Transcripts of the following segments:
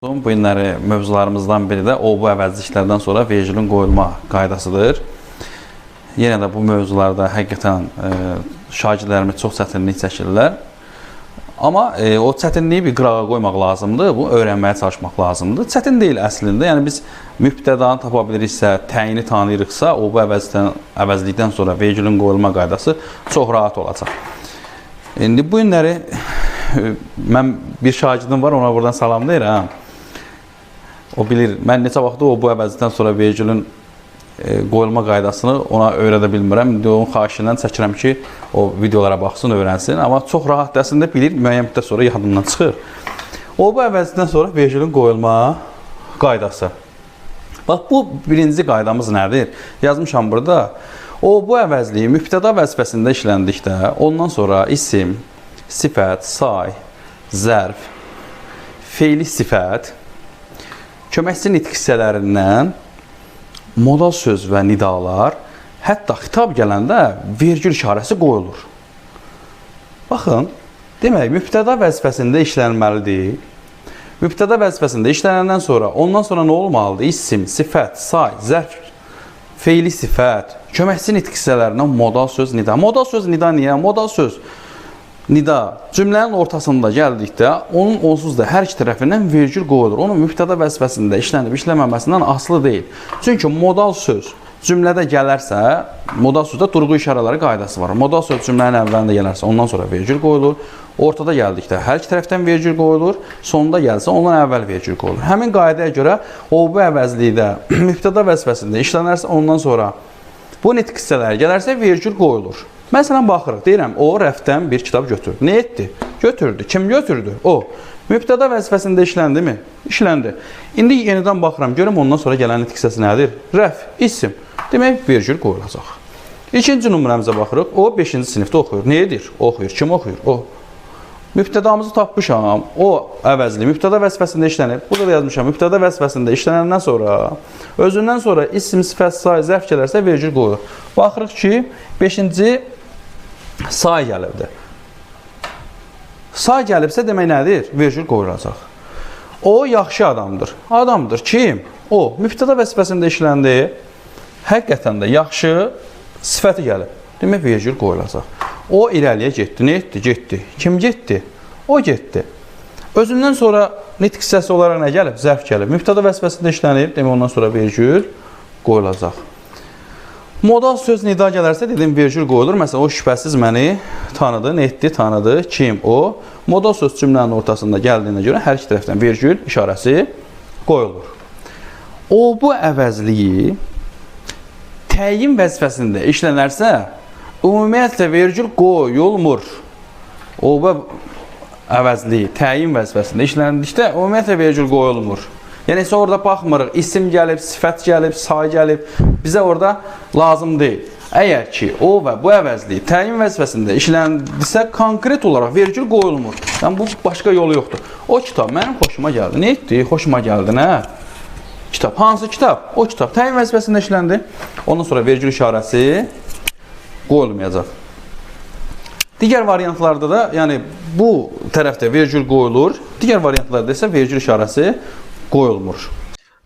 Bu günləri mövzularımızdan biri də o bu əvəzliklərdən sonra vergülün qoyulma qaydasıdır. Yenə də bu mövzularda həqiqətən şagirdlərimiz çox çətinlik çəkirlər. Amma o çətinliyi bir qırağa qoymaq lazımdır, bu öyrənməyə çalışmaq lazımdır. Çətin deyil əslində, yəni biz mübtədanı tapa biliriksə, təyini tanıyırıqsa, o bu əvəzlikdən sonra vergülün qoyulma qaydası çox rahat olacaq. İndi bu günləri mən bir şagirdim var, ona buradan salamlayıram. O bilir, mən neçə vaxtda o bu əvəzlikdən sonra vergülün qoyulma qaydasını ona öyrədə bilmirəm. İndi onun xahişindən çəkirəm ki, o videolara baxsın, öyrənsin. Amma çox rahat əslində bilir, müəyyən müddət sonra yadından çıxır. O bu əvəzlikdən sonra vergülün qoyulma qaydası. Bax, bu birinci qaydamız nədir? Yazmışam burada. O bu əvəzliyi mübtəda vəzifəsində işləndikdə, ondan sonra isim, sifət, say, zərf, feili sifət, köməkçi nitq hissələrindən modal söz və nidalar, hətta xitab gələndə vergül işarəsi qoyulur. Baxın, demək, mübtəda vəzifəsində işlənməlidir. Mübtəda vəzifəsində işlənəndən sonra, ondan sonra nə olmalıdır? İsim, sifət, say, zərf, feili sifət, köməkçi nitq hissələrindən modal söz, nida. Modal söz, nida niyə? Modal söz, nida cümlənin ortasında gəldikdə, onun onsuz da hər iki tərəfindən vergül qoyulur. Onun mübtəda vəzifəsində işlənib işlənməməsindən asılı deyil. Çünki modal söz cümlədə gələrsə, modal sözdə durğu işarələri qaydası var. Modal söz cümlənin əvvəlində gələrsə, ondan sonra vergül qoyulur. Ortada gəldikdə hər iki tərəfdən vergül qoyulur. Sonunda gəlsə, ondan əvvəl vergül qoyulur. Həmin qaydaya görə o bu əvəzlikdə mübtəda vəzifəsində işlənərsə, ondan sonra bu nitq hissələri gələrsə, vergül qoyulur. Məsələn, baxırıq, deyirəm, o rəfdən bir kitab götürdü. Nə etdi? Götürdü. Kim götürdü? O. Mübtəda vəzifəsində işləndi mi? İşləndi. İndi yenidən baxıram, görüm ondan sonra gələn nitq hissəsi nədir? Rəf, isim. Demək, vergül qoyulacaq. İkinci nümunəmizə baxırıq, o 5-ci sinifdə oxuyur. Nə edir? Oxuyur. Kim oxuyur? O. Mübtədamızı tapmışam, o əvəzli mübtəda vəzifəsində işlənib. Burada da yazmışam, mübtəda vəzifəsində işlənəndən sonra, özündən sonra isim, sifət, say, zərf gələrsə vergül qoyulur. Baxırıq ki, 5-ci say gəlibdir. Say gəlibsə demək nədir? Vergül qoyulacaq. O yaxşı adamdır. Adamdır. Kim? O mübtəda vəzifəsində işləndi. Həqiqətən də yaxşı sifəti gəlib. Demək vergül qoyulacaq. O irəliyə getdi. Nə etdi? Getdi. Kim getdi? O getdi. Özündən sonra nitq hissəsi olaraq nə gəlib? Zərf gəlib. Mübtəda vəzifəsində işlənib. Demək ondan sonra vergül qoyulacaq. Modal söz nida gələrsə, dedim, vergül qoyulur. Məsələn, o şübhəsiz məni tanıdı, nə etdi, tanıdı. Kim? O. Modal söz cümlənin ortasında gəldiyinə görə hər iki tərəfdən vergül işarəsi qoyulur. O bu əvəzliyi təyin vəzifəsində işlənərsə, ümumiyyətlə vergül qoyulmur. O bu əvəzliyi təyin vəzifəsində işləndikdə, ümumiyyətlə vergül qoyulmur. Yəni isə orada baxmırıq, isim gəlib, sifət gəlib, say gəlib, bizə orada lazım deyil. Əgər ki, o və bu əvəzliyi təyin vəzifəsində işləndirsə, konkret olaraq vergül qoyulmur. Yəni, bu başqa yolu yoxdur. O kitab mənim xoşuma gəldi. Nə etdi? Xoşuma gəldi, nə? Kitab. Hansı kitab? O kitab təyin vəzifəsində işləndi. Ondan sonra vergül işarəsi qoyulmayacaq. Digər variantlarda da, yəni bu tərəfdə vergül qoyulur, digər variantlarda isə vergül işarəsi qoyulmur.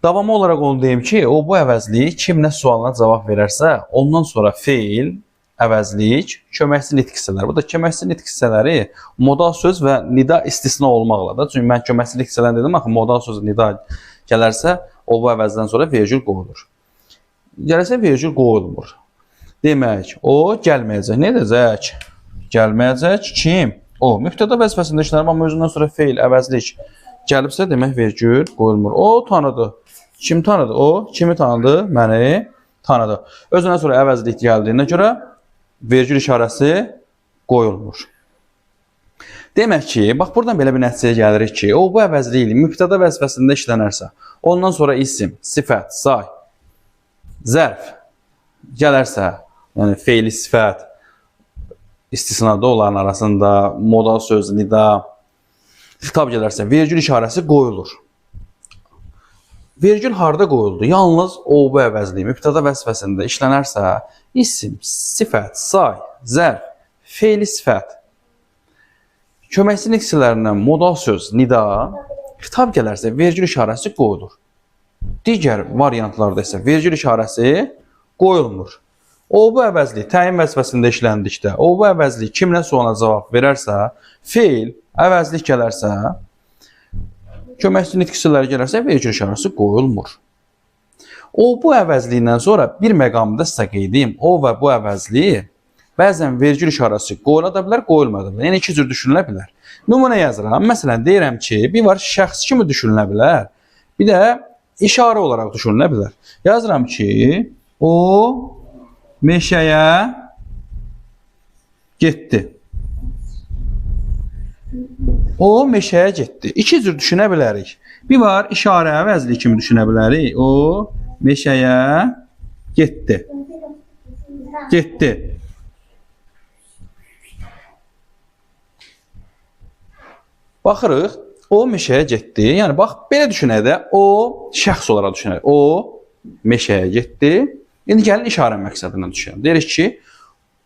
Davamı olaraq onu deyim ki, o bu əvəzlik kim nə sualına cavab verərsə, ondan sonra feil, əvəzlik, köməkçi nitq hissələri. Burada köməkçi nitq hissələri modal söz və nida istisna olmaqla da. Çünki mən köməkçi nitq hissələrini dedim, axı modal söz nida gələrsə, o bu əvəzdən sonra vergül qoyulur. Gələrsə vergül qoyulmur. Demək, o gəlməyəcək. Nə edəcək? Gəlməyəcək. Kim? O mübtəda vəzifəsində işlənir, amma özündən sonra feil, əvəzlik gəlibsə, demək vergül qoyulmur. O tanıdı. Kim tanıdı? O kimi tanıdı? Məni tanıdı. Özündən sonra əvəzlik gəldiyinə görə vergül işarəsi qoyulmur. Demək ki, bax buradan belə bir nəticəyə gəlirik ki, o bu əvəzlik mübtəda vəzifəsində işlənərsə, ondan sonra isim, sifət, say, zərf gələrsə, yəni feili sifət, istisnada onların arasında modal söz, nida, xitab gələrsə, vergül işarəsi qoyulur. Vergül harda qoyuldu? Yalnız o bu əvəzliyi mübtəda vəzifəsində işlənərsə, isim, sifət, say, zərf, feili sifət, köməkçi nitq hissələrindən modal söz, nida, Xitab gələrsə vergül işarəsi qoyulur. Digər variantlarda isə vergül işarəsi qoyulmur. O bu əvəzlik təyin vəzifəsində işləndikdə, o bu əvəzlik kimlə suala cavab verərsə, feil, əvəzlik gələrsə, köməkçi nitq hissələri gələrsə vergül işarəsi qoyulmur. O bu əvəzliyindən sonra bir məqamda sizə qeyd edeyim. O və bu əvəzliyi bəzən vergül işarəsi qoyula da bilər, qoyulmaya da bilər. Yəni iki cür düşünülə bilər. Nümunə yazıram. Məsələn, deyirəm ki, bir var şəxs kimi düşünülə bilər, bir də işarə olaraq düşünülə bilər. Yazıram ki, o meşəyə getdi. O meşəyə getdi. İki cür düşünə bilərik. Bir var işarə əvəzliyi kimi düşünə bilərik. O meşəyə getdi. Getdi. Baxırıq, o meşəyə getdi. Yəni, bax, belə düşünək də, o şəxs olaraq düşünək. O meşəyə getdi. İndi gəlin işarə məqsədindən düşünək. Deyirik ki,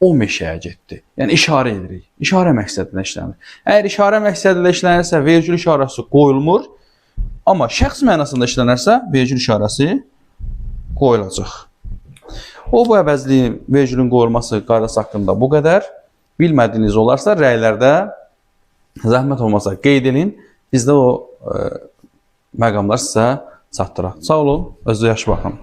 o meşəyə getdi. Yəni, işarə edirik. İşarə məqsədindən işlənir. Əgər işarə məqsədilə işlənirsə, vergül işarəsi qoyulmur. Amma şəxs mənasında işlənərsə, vergül işarəsi qoyulacaq. O bu əvəzliyin vergülün qoyulması qaydası haqqında bu qədər. Bilmədiyiniz olarsa, rəylərdə zəhmət olmasa qeyd edin. Bizdə o məqamlar sizə çatdıraq. Sağ olun, özünüzə yaxşı baxın.